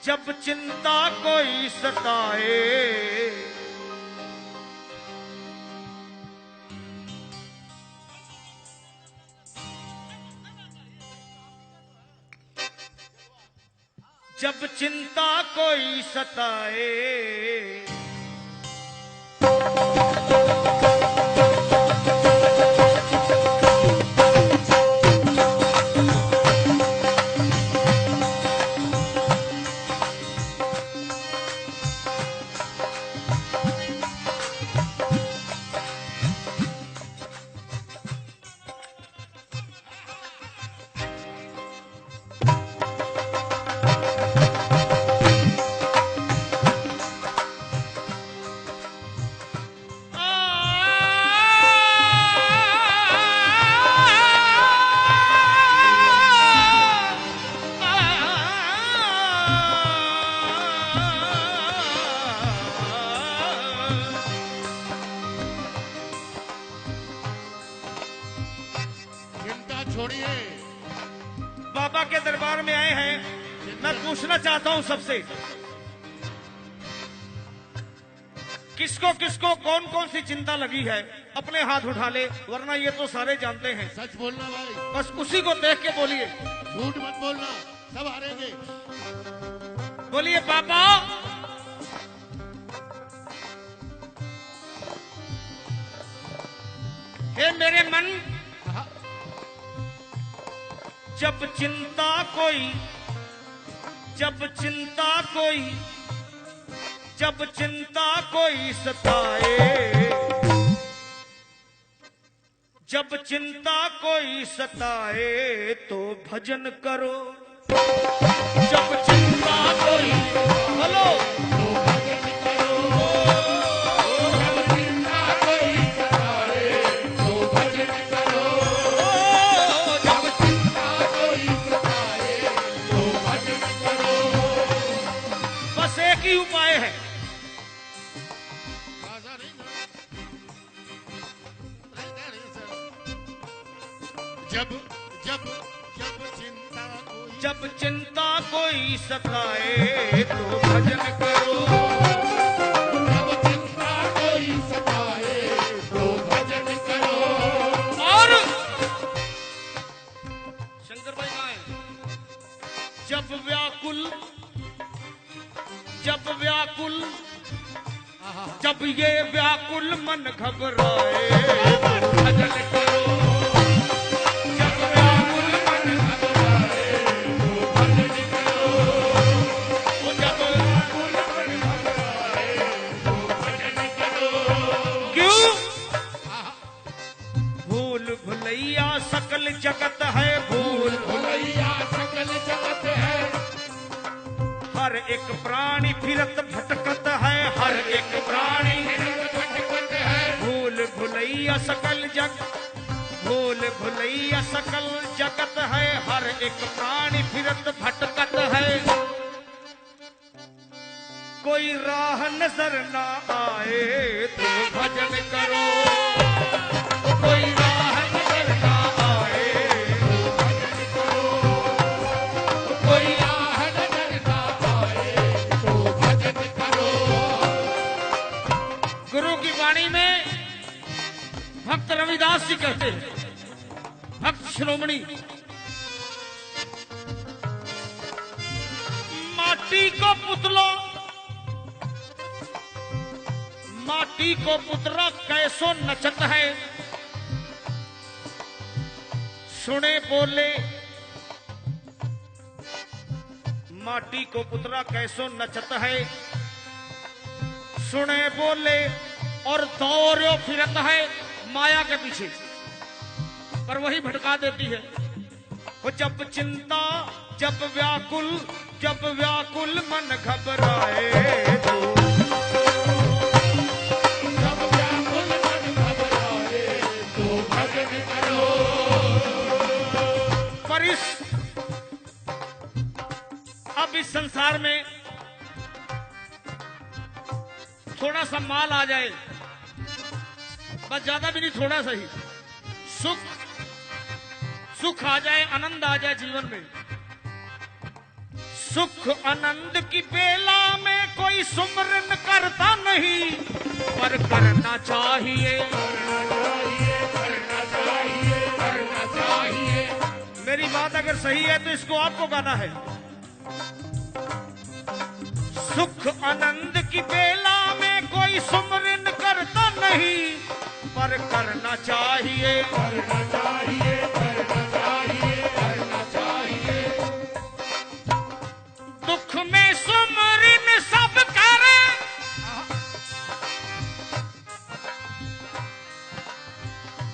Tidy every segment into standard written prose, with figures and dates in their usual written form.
जब चिंता कोई सताए, जब चिंता कोई सताए, छोड़िए। बाबा के दरबार में आए हैं। मैं पूछना चाहता हूं सबसे, किसको किसको कौन कौन सी चिंता लगी है, अपने हाथ उठा ले, वरना ये तो सारे जानते हैं। सच बोलना भाई, बस उसी को देख के बोलिए। झूठ मत बोलना, सब हारेंगे। बोलिए पापा। हे मेरे मन, जब चिंता कोई, जब चिंता कोई, जब चिंता कोई सताए, जब चिंता कोई सताए तो भजन करो। जब चिंता कोई, हेलो, ही उपाय है। जब जब जब चिंता कोई, जब चिंता कोई सताए तो भजन करो। जब चिंता कोई सताए तो भजन करो। और शंकर भाई कहाँ है? जब व्याकुल, जब व्याकुल, जब ये व्याकुल मन घबराए भजन करो। जब व्याकुल मन घबराए भजन करो। जब व्याकुल मन घबराए भजन करो। क्यों? भूल भुलैया सकल जगत है, भूल भुलैया सकल जगत है। हर एक प्राणी फिरत भटकत है, हर एक प्राणी फिरत भटकत है। भूल भुलैया सकल जग, भूल भुलैया सकल जगत है, हर एक प्राणी फिरत भटकत है। कोई राह नजर ना आए तो भजन करो। कोई राह नजर ना आए तो भजन करो। कोई राह नजर ना आए तो भजन करो। गुरु की वाणी में भक्त रविदास जी कहते हैं, भक्त शिरोमणि, माटी को पुतलो, माटी को पुतला कैसो नचत है, सुने बोले, माटी को पुतला कैसो नचत है, सुने बोले और दौड़ो फिरत है माया के पीछे, पर वही भटका देती है। वो जब चिंता, जब व्याकुल, जब व्याकुल मन घबराए तो, जब व्याकुल मन घबराए तो भजन करो। पर अब इस संसार में थोड़ा सा माल आ जाए, बस ज्यादा भी नहीं, थोड़ा सा ही सुख आ जाए, आनंद आ जाए जीवन में, सुख आनंद की बेला में कोई सुमरन करता नहीं, पर करना चाहिए। मेरी बात अगर सही है तो इसको आपको गाना है। सुख आनंद की बेला में कोई सुमरन करता नहीं, पर करना चाहिए। दुख में सुमरन सब करे,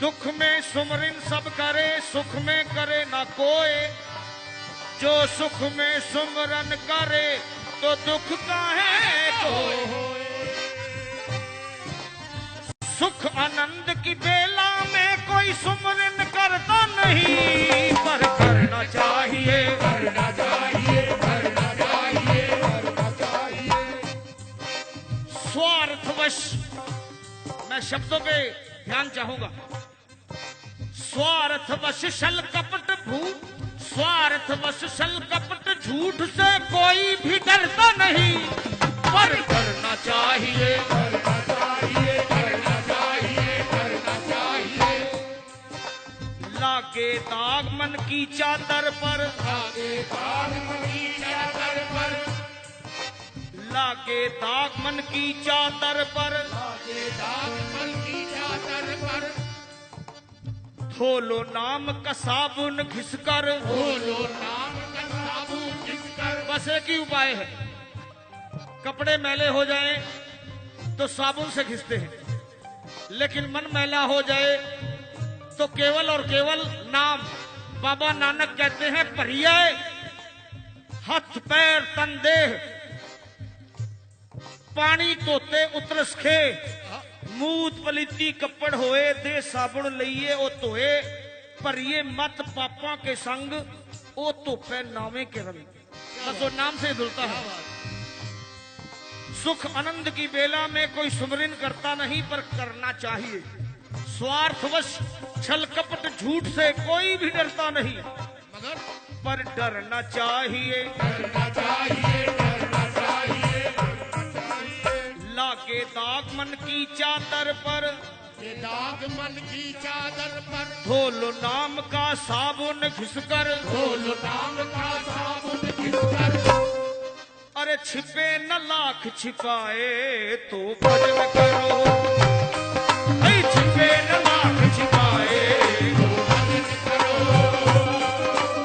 दुख में सुमरन सब करे, सुख में करे ना कोई। जो सुख में सुमरन करे तो दुख काहे को। सुख आनंद की बेला में कोई सुमरन करता नहीं, पर करना चाहिए। स्वार्थवश, मैं शब्दों पे ध्यान चाहूंगा। स्वार्थवश छल कपट स्वार्थवश छल कपट झूठ से कोई भी डरता नहीं, पर करना चाहिए। लागे दाग मन की चादर पर, लागे दाग मन की चादर पर, धोलो नाम का साबुन घिसकर। बस एक ही उपाय है, कपड़े मैले हो जाए तो साबुन से घिसते हैं, लेकिन मन मैला हो जाए तो केवल और केवल नाम। बाबा नानक कहते हैं पर्याय हथ पैर तन देह, पानी तोते उतरस खे, मूत पलीती कपड़ होए, दे साबुन लइए ओ धोए, पर ये मत पापा के संग ओ धोपे नामे के रंग। बस वो नाम से धुलता है। सुख आनंद की बेला में कोई सुमरन करता नहीं, पर करना चाहिए। स्वार्थवश छल कपट झूठ से कोई भी डरता नहीं, पर डरना चाहिए। लागे दाग मन की चादर पर, धोलो नाम का साबुन घिसकर। अरे छिपे न लाख छिपाए तो भजन करो, छिपे न लाख छिपाए तो भजन करो।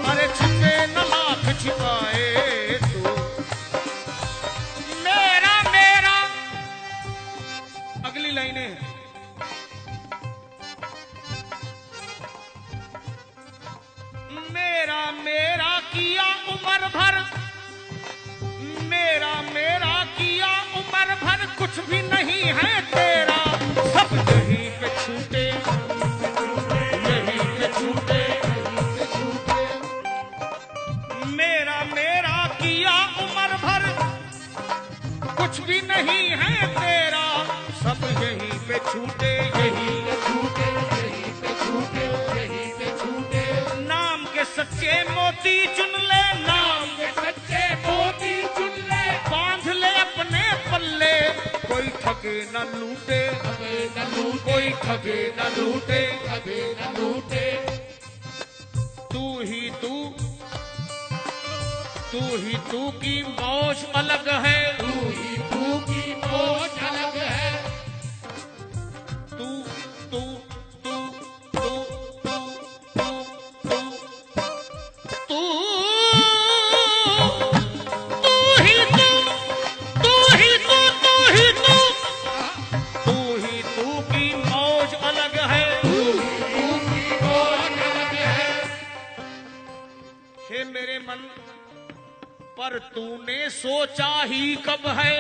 अरे छिपे न लाख छिपाए तो मेरा मेरा। अगली लाइनें हैं। मेरा मेरा किया उम्र भर, मेरा मेरा किया उम्र भर, कुछ भी नहीं है तेरा। सब यहीं पे छूटे, यहीं पे छूटे। मेरा मेरा किया उम्र भर, कुछ भी नहीं है तेरा। सब यहीं पे छूटे, यहीं पे छूटे, यहीं पे छूटे, यहीं पे छूटे। नाम के सच्चे मोती चुन ले, नाम के सच्चे मोती चुन ले, बांध ले अपने पल्ले। कोई ठगे न लूटे, कोई ठगे न लूटे, न लूटे। तू ही तू की मौज अलग है, तू ही तू की मौज अलग है। तू तू तू तू तू तू तू तू तू ही तू, तू ही तू, तू ही तू, तू ही तू की मौज अलग है, तू ही तू की मौज अलग है। हे मेरे मन, पर तूने सोचा ही कब है,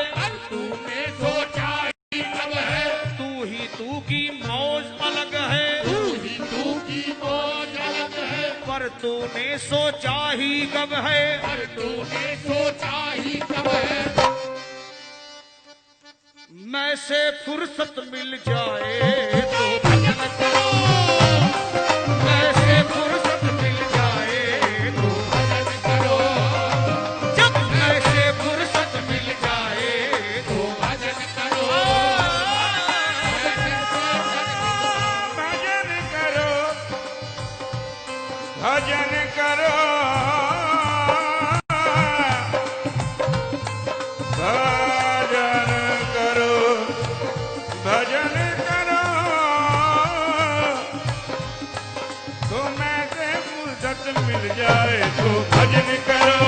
तूने सोचा ही कब है। तू ही तू की मौज अलग है, तू ही तू की मौज अलग है। पर तूने सोचा ही कब है, पर तूने सोचा ही कब है। मैं से फुर्सत मिल जाए तो भजन करो, मैं से फुर्सत मिल जाए तो भजन करो। जब भजन करो,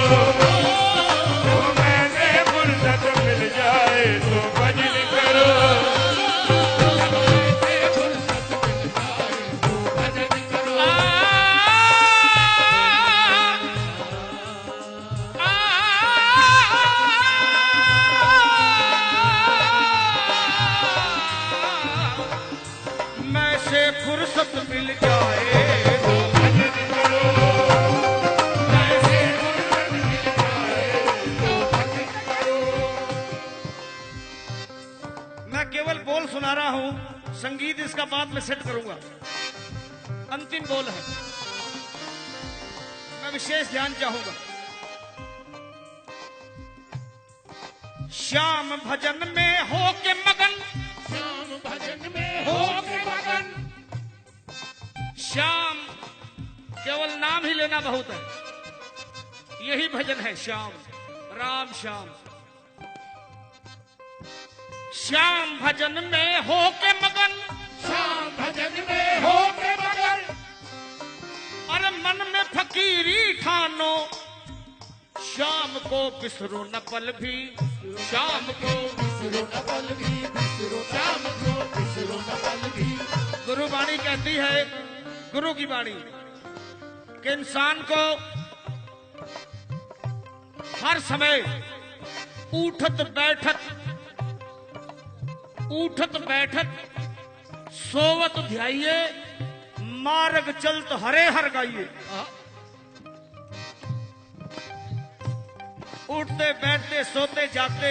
तो मैंने फुर्सत मिल जाए तो भजन करो, मैं से फुर्सत मिल जाए तो भजन करो, ऐसे फुर्सत मिल जाए तो भजन करो। मैं केवल बोल सुना रहा हूं, संगीत इसका बाद में सेट करूंगा। अंतिम बोल है, मैं विशेष ध्यान चाहूंगा। श्याम भजन में हो के मगन, श्याम भजन में हो के मगन, श्याम केवल नाम ही लेना बहुत है, यही भजन है श्याम, राम श्याम। श्याम भजन में हो के मगन, श्याम भजन में हो के मगन, अरे मन में फकीरी ठानो, श्याम को बिसरो न पल भी, श्याम को बिसरो न पल भी, बिसरो श्याम को बिसरो न पल भी। गुरु वाणी कहती है, गुरु की वाणी, कि इंसान को हर समय उठत बैठत सोवत ध्याइए, मार्ग चलत हरे हर गाइए। उठते बैठते सोते जागते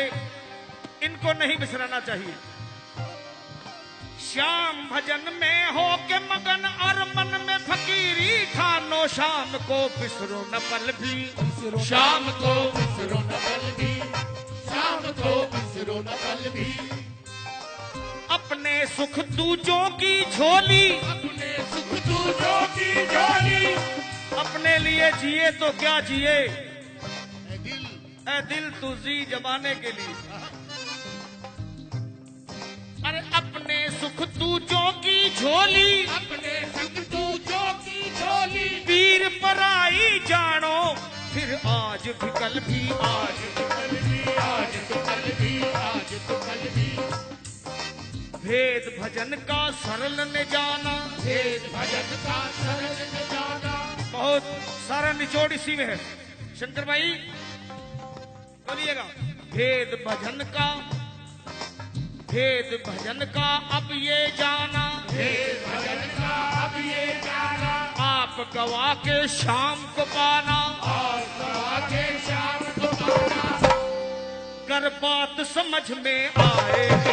इनको नहीं बिसराना चाहिए। श्याम भजन में हो के मगन, और मन में फकीरी ठानो, शाम को बिसरो न पल भी, शाम को बिसरो न पल भी, शाम को बिसरो न पल भी। अपने सुख दूजों की झोली, अपने सुख दूजों की झोली, अपने लिए जिए तो क्या जिए, ऐ दिल, ऐ दिल तू जी जमाने के लिए। अरे अपने सुख दूजों की झोली, अपने सुख दूजों की झोली, पीर पराई जानो, फिर आज भी कल भी, आज तो कल भी, आज तो कल भी, आज तो कल भी। भेद भजन का सरल न जाना, भेद भजन का सरल न जाना, बहुत सारा निचोड़ इसी में है। शंकर भाई बोलिएगा, भेद भजन का अब ये जाना, भेद भजन का अब ये जाना, आप गवा के शाम को पाना, और गवा के शाम को पाना। कर बात समझ में आए तो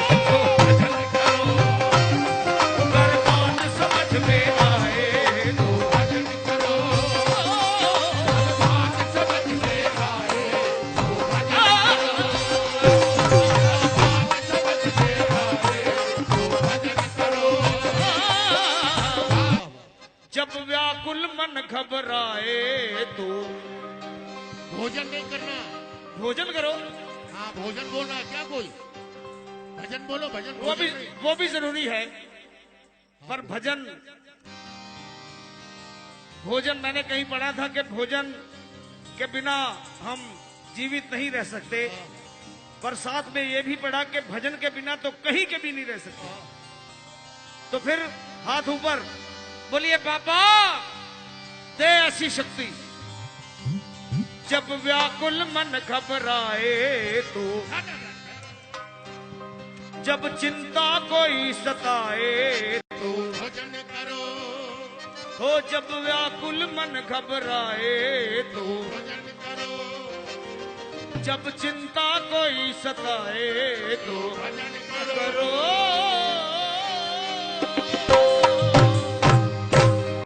भजन करो, कर बात समझ में आए तो भजन करो, बात समझ में आए तो भजन करो, बात समझ में आए तो भजन करो। जब व्याकुल मन घबराए तो भोजन नहीं करना, भोजन करो। हाँ भोजन बोलना है क्या, कोई भजन बोलो, भजन वो भी जरूरी है, पर भोजन मैंने कहीं पढ़ा था कि भोजन के बिना हम जीवित नहीं रह सकते, पर साथ में ये भी पढ़ा कि भजन के बिना तो कहीं के भी नहीं रह सकते। तो फिर हाथ ऊपर बोलिए, बाबा दे ऐसी शक्ति। जब व्याकुल मन घबराए तो, जब चिंता कोई सताए तो, भजन करो, हो जब व्याकुल मन घबराए तो, भजन करो, जब चिंता कोई सताए तो भजन करो